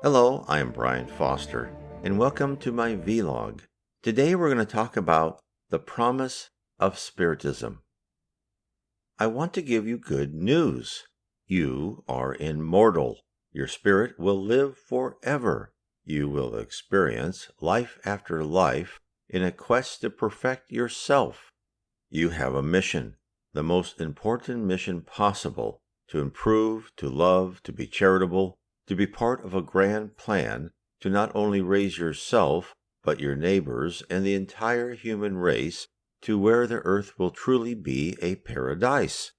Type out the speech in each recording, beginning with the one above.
Hello, I am Brian Foster, and welcome to my vlog. Today we're going to talk about the Promise of Spiritism. I want to give you good news. You are immortal. Your spirit will live forever. You will experience life after life in a quest to perfect yourself. You have a mission, the most important mission possible, to improve, to love, to be charitable, to be part of a grand plan to not only raise yourself, but your neighbors and the entire human race to where the earth will truly be a paradise.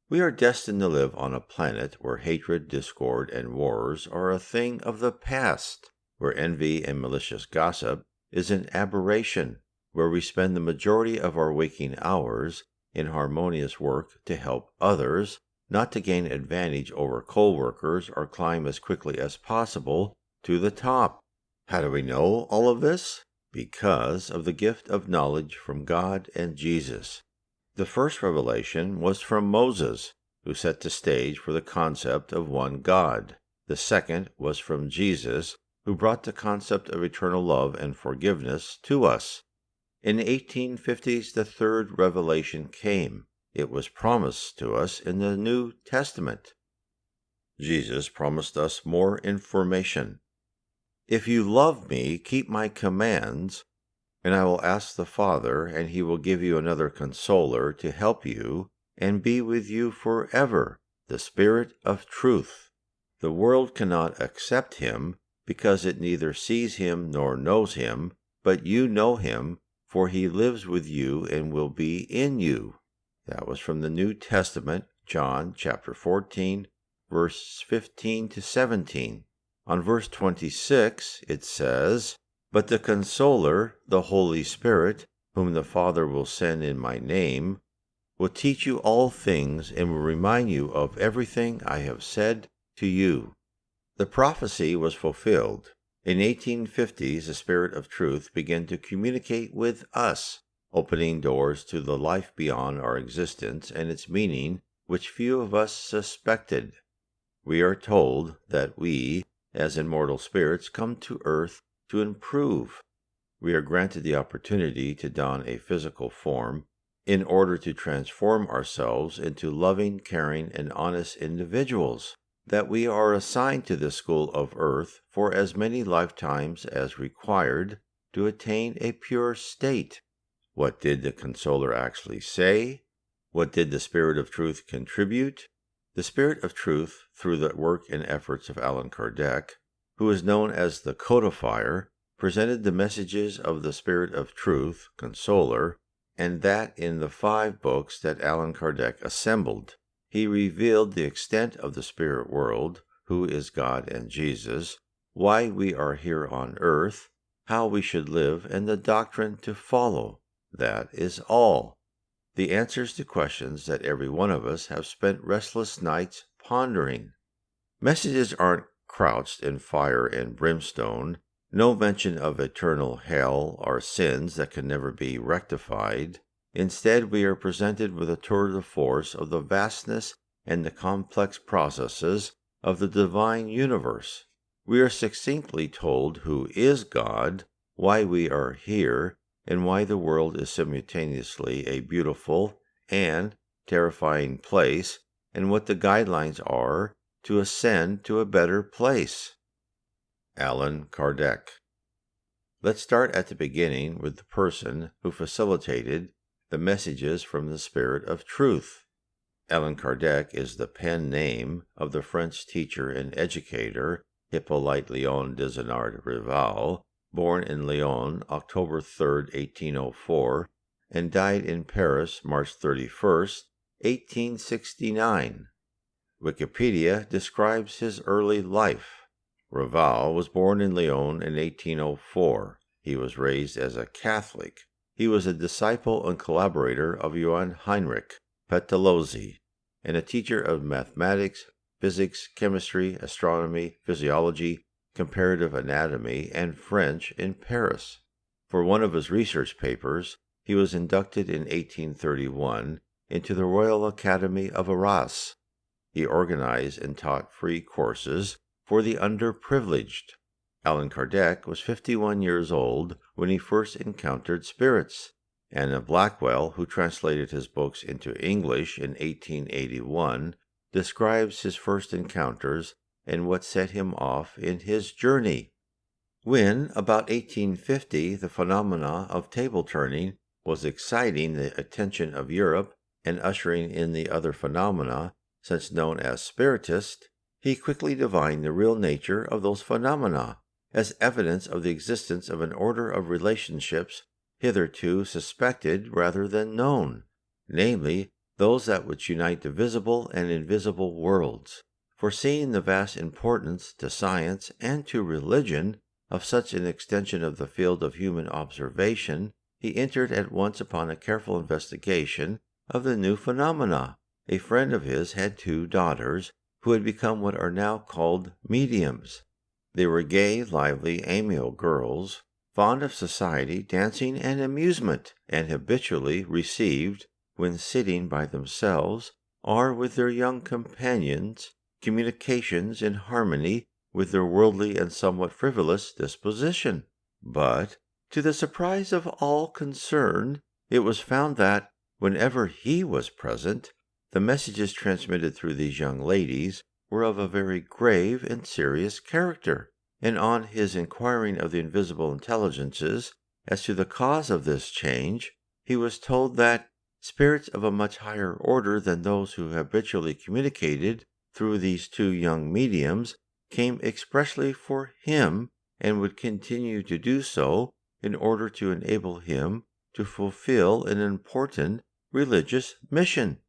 We are destined to live on a planet where hatred, discord, and wars are a thing of the past, where envy and malicious gossip is an aberration, where we spend the majority of our waking hours in harmonious work to help others, not to gain advantage over co-workers or climb as quickly as possible to the top. How do we know all of this? Because of the gift of knowledge from God and Jesus. The first revelation was from Moses, who set the stage for the concept of one God. The second was from Jesus, who brought the concept of eternal love and forgiveness to us. In the 1850s, the third revelation came. It was promised to us in the New Testament. Jesus promised us more information. If you love me, keep my commands, and I will ask the Father, and he will give you another consoler to help you and be with you forever, the Spirit of truth. The world cannot accept him because it neither sees him nor knows him, but you know him, for he lives with you and will be in you. That was from the New Testament, John chapter 14, verse 15 to 17. On verse 26, it says, "But the Consoler, the Holy Spirit, whom the Father will send in my name, will teach you all things and will remind you of everything I have said to you." The prophecy was fulfilled. In 1850s, the Spirit of Truth began to communicate with us, opening doors to the life beyond our existence and its meaning, which few of us suspected. We are told that we, as immortal spirits, come to earth to improve. We are granted the opportunity to don a physical form in order to transform ourselves into loving, caring, and honest individuals. That we are assigned to this school of earth for as many lifetimes as required to attain a pure state. What did the Consoler actually say? What did the Spirit of Truth contribute? The Spirit of Truth, through the work and efforts of Allan Kardec, who is known as the Codifier, presented the messages of the Spirit of Truth, Consoler, and that in the 5 books that Allan Kardec assembled. He revealed the extent of the spirit world, who is God and Jesus, why we are here on earth, how we should live, and the doctrine to follow. That is all. The answers to questions that every one of us have spent restless nights pondering. Messages aren't crouched in fire and brimstone, no mention of eternal hell or sins that can never be rectified. Instead, we are presented with a tour de force of the vastness and the complex processes of the divine universe. We are succinctly told who is God, why we are here, and why the world is simultaneously a beautiful and terrifying place, and what the guidelines are to ascend to a better place. Allan Kardec. Let's start at the beginning with the person who facilitated the messages from the Spirit of Truth. Allan Kardec is the pen name of the French teacher and educator Hippolyte Léon Desnard Rival, born in Lyon, October 3, 1804, and died in Paris, March 31, 1869. Wikipedia describes his early life. Rival was born in Lyon in 1804. He was raised as a Catholic. He was a disciple and collaborator of Johann Heinrich Pestalozzi, and a teacher of mathematics, physics, chemistry, astronomy, physiology, comparative anatomy, and French in Paris. For one of his research papers, he was inducted in 1831 into the Royal Academy of Arras. He organized and taught free courses for the underprivileged. Allan Kardec was 51 years old when he first encountered spirits. Anna Blackwell, who translated his books into English in 1881, describes his first encounters and what set him off in his journey. When, about 1850, the phenomena of table turning was exciting the attention of Europe and ushering in the other phenomena, since known as spiritists, he quickly divined the real nature of those phenomena as evidence of the existence of an order of relationships hitherto suspected rather than known, namely, those that which unite the visible and invisible worlds. Foreseeing the vast importance to science and to religion of such an extension of the field of human observation, he entered at once upon a careful investigation of the new phenomena. A friend of his had 2 daughters who had become what are now called mediums. They were gay, lively, amiable girls, fond of society, dancing, and amusement, and habitually received, when sitting by themselves or with their young companions, communications in harmony with their worldly and somewhat frivolous disposition. But, to the surprise of all concerned, it was found that, whenever he was present, the messages transmitted through these young ladies were of a very grave and serious character, and on his inquiring of the invisible intelligences as to the cause of this change, he was told that spirits of a much higher order than those who habitually communicated through these 2 young mediums came expressly for him and would continue to do so in order to enable him to fulfill an important religious mission.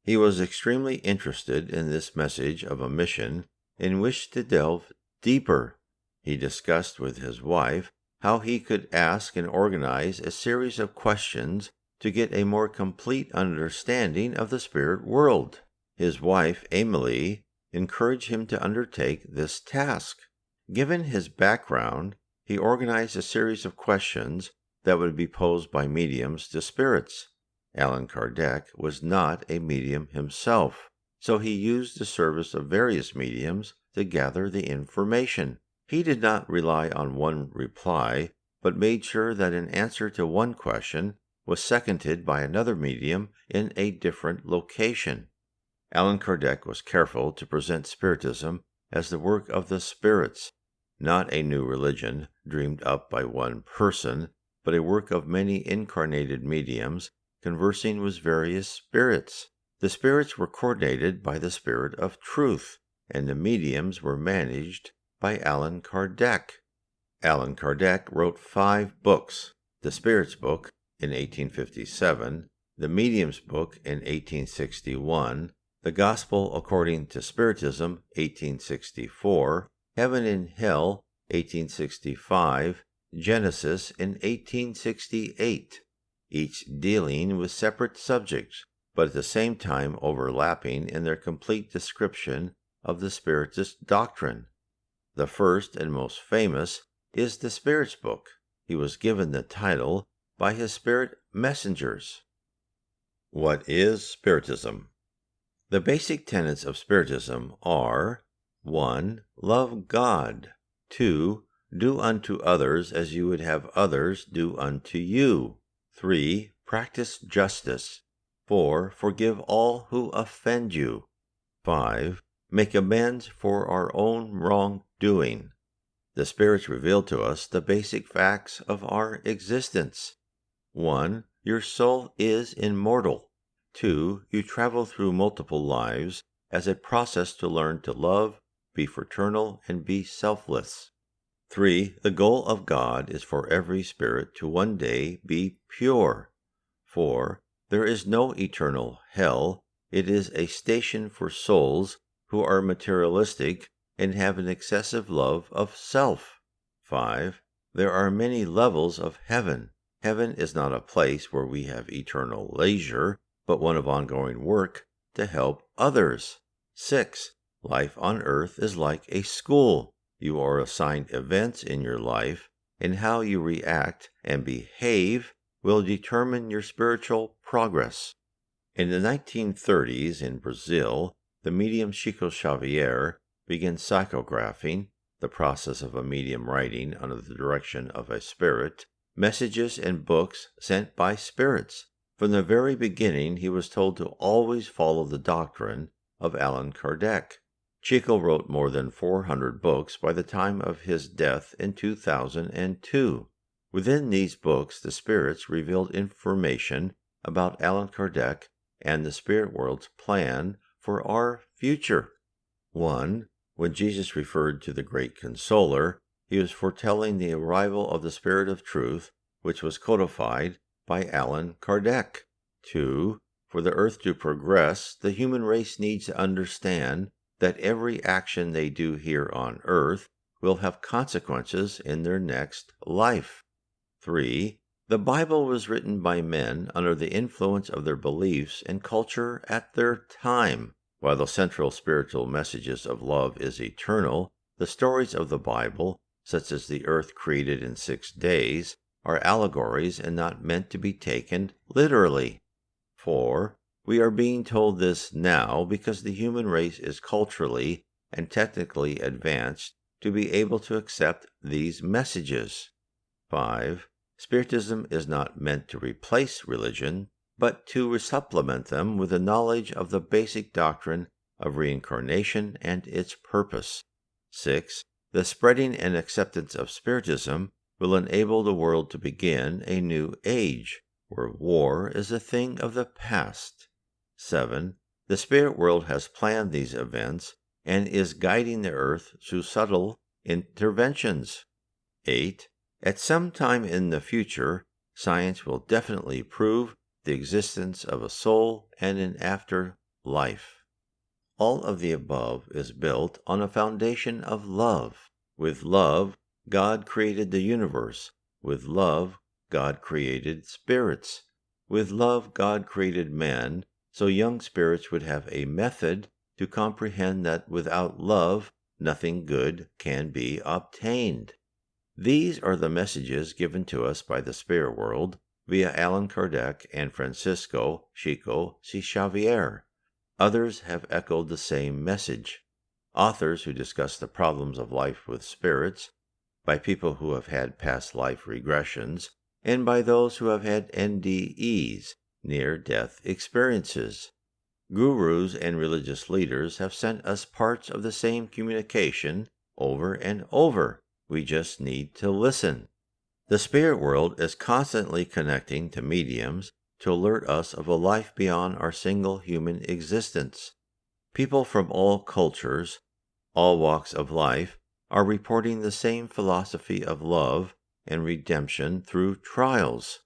He was extremely interested in this message of a mission and wished to delve deeper. He discussed with his wife how he could ask and organize a series of questions to get a more complete understanding of the spirit world. His wife, Amélie, encouraged him to undertake this task. Given his background, he organized a series of questions that would be posed by mediums to spirits. Allan Kardec was not a medium himself, so he used the service of various mediums to gather the information. He did not rely on one reply, but made sure that an answer to one question was seconded by another medium in a different location. Allan Kardec was careful to present Spiritism as the work of the spirits, not a new religion dreamed up by one person, but a work of many incarnated mediums conversing with various spirits. The spirits were coordinated by the Spirit of Truth, and the mediums were managed by Allan Kardec. Allan Kardec wrote 5 books: the Spirit's Book in 1857, the Medium's Book in 1861, the Gospel According to Spiritism, 1864, Heaven and Hell, 1865, Genesis in 1868, each dealing with separate subjects, but at the same time overlapping in their complete description of the Spiritist doctrine. The first and most famous is the Spirit's Book. He was given the title by his spirit messengers. What is Spiritism? The basic tenets of Spiritism are: 1. Love God. 2. Do unto others as you would have others do unto you. 3. Practice justice. 4. Forgive all who offend you. 5. Make amends for our own wrongdoing. The spirits reveal to us the basic facts of our existence. 1. Your soul is immortal. 2. You travel through multiple lives as a process to learn to love, be fraternal, and be selfless. 3. The goal of God is for every spirit to one day be pure. 4. There is no eternal hell. It is a station for souls who are materialistic and have an excessive love of self. 5. There are many levels of heaven. Heaven is not a place where we have eternal leisure, but one of ongoing work to help others. 6. Life on earth is like a school. You are assigned events in your life, and how you react and behave will determine your spiritual progress. In the 1930s in Brazil, the medium Chico Xavier begin psychographing, the process of a medium writing under the direction of a spirit, messages and books sent by spirits. From the very beginning, he was told to always follow the doctrine of Allan Kardec. Chico wrote more than 400 books by the time of his death in 2002. Within these books, the spirits revealed information about Allan Kardec and the spirit world's plan for our future. 1. When Jesus referred to the Great Consoler, he was foretelling the arrival of the Spirit of Truth, which was codified by Allan Kardec. 2. For the earth to progress, the human race needs to understand that every action they do here on earth will have consequences in their next life. 3. The Bible was written by men under the influence of their beliefs and culture at their time. While the central spiritual messages of love is eternal, the stories of the Bible, such as the earth created in 6 days, are allegories and not meant to be taken literally. 4. We are being told this now because the human race is culturally and technically advanced to be able to accept these messages. 5. Spiritism is not meant to replace religion, but to supplement them with the knowledge of the basic doctrine of reincarnation and its purpose. 6. The spreading and acceptance of Spiritism will enable the world to begin a new age, where war is a thing of the past. 7. The spirit world has planned these events and is guiding the earth through subtle interventions. 8. At some time in the future, science will definitely prove the existence of a soul and an afterlife. All of the above is built on a foundation of love. With love, God created the universe. With love, God created spirits. With love, God created men, so young spirits would have a method to comprehend that without love, nothing good can be obtained. These are the messages given to us by the spirit world via Allan Kardec and Francisco Chico C. Xavier. Others have echoed the same message. Authors who discuss the problems of life with spirits, by people who have had past life regressions, and by those who have had NDEs, near-death experiences. Gurus and religious leaders have sent us parts of the same communication over and over. We just need to listen. The spirit world is constantly connecting to mediums to alert us of a life beyond our single human existence. People from all cultures, all walks of life, are reporting the same philosophy of love and redemption through trials.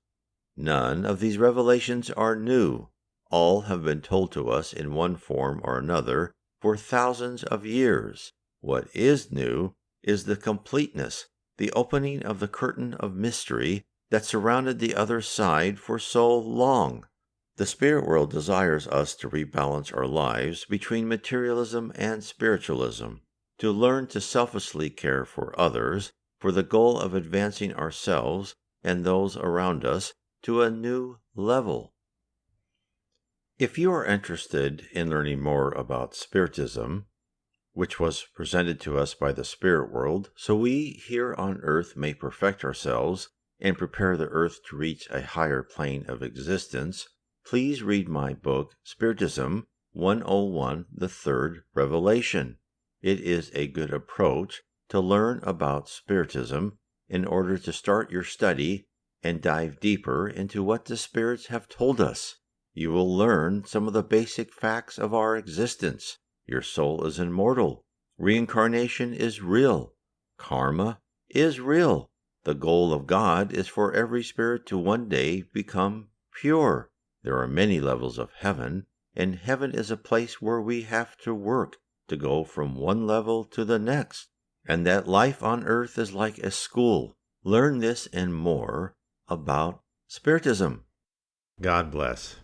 None of these revelations are new. All have been told to us in one form or another for thousands of years. What is new is the completeness, the opening of the curtain of mystery that surrounded the other side for so long. The spirit world desires us to rebalance our lives between materialism and spiritualism, to learn to selflessly care for others for the goal of advancing ourselves and those around us to a new level. If you are interested in learning more about Spiritism, which was presented to us by the spirit world, so we here on earth may perfect ourselves and prepare the earth to reach a higher plane of existence, please read my book, Spiritism 101, The Third Revelation. It is a good approach to learn about Spiritism in order to start your study and dive deeper into what the spirits have told us. You will learn some of the basic facts of our existence. Your soul is immortal. Reincarnation is real. Karma is real. The goal of God is for every spirit to one day become pure. There are many levels of heaven, and heaven is a place where we have to work to go from one level to the next, and that life on earth is like a school. Learn this and more about Spiritism. God bless.